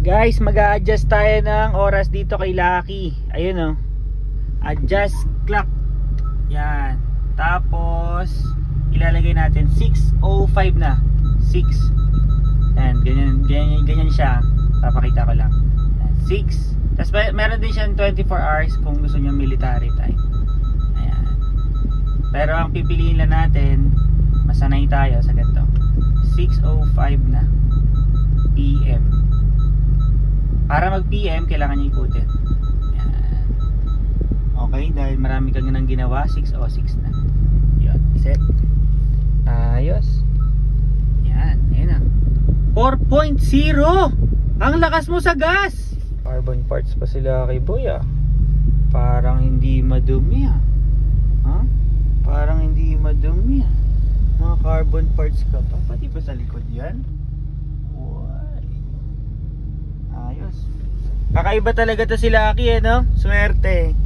Guys, mag-a-adjust tayo ng oras dito kay Lucky. Ayun, oh. Adjust clock. Yan. Tapos ilalagay natin 6:05 na. 6. Yan, ganyan siya. Papakita ko lang. Yan, 6. Tapos meron din siyang 24 hours kung gusto niyo military time. Ayan. Pero ang pipiliin lang natin, masanay tayo sa ganito. 6:05 na PM. Para mag PM kailangan niyo ikutin. Yan. Okay, dahil marami kang nang ginawa, 6:06 na. Yun, set. Ayos. Yan, ayun na. 4.0. Ang lakas mo sa gas. Carbon parts pa sila kay Boy, ah. Parang hindi madumi, ah. Huh? Parang hindi madumi, ah. Mga carbon parts ka pa. Pati pa sa likod yan. Ayos. Kakaiba talaga to si Lucky, no? Swerte.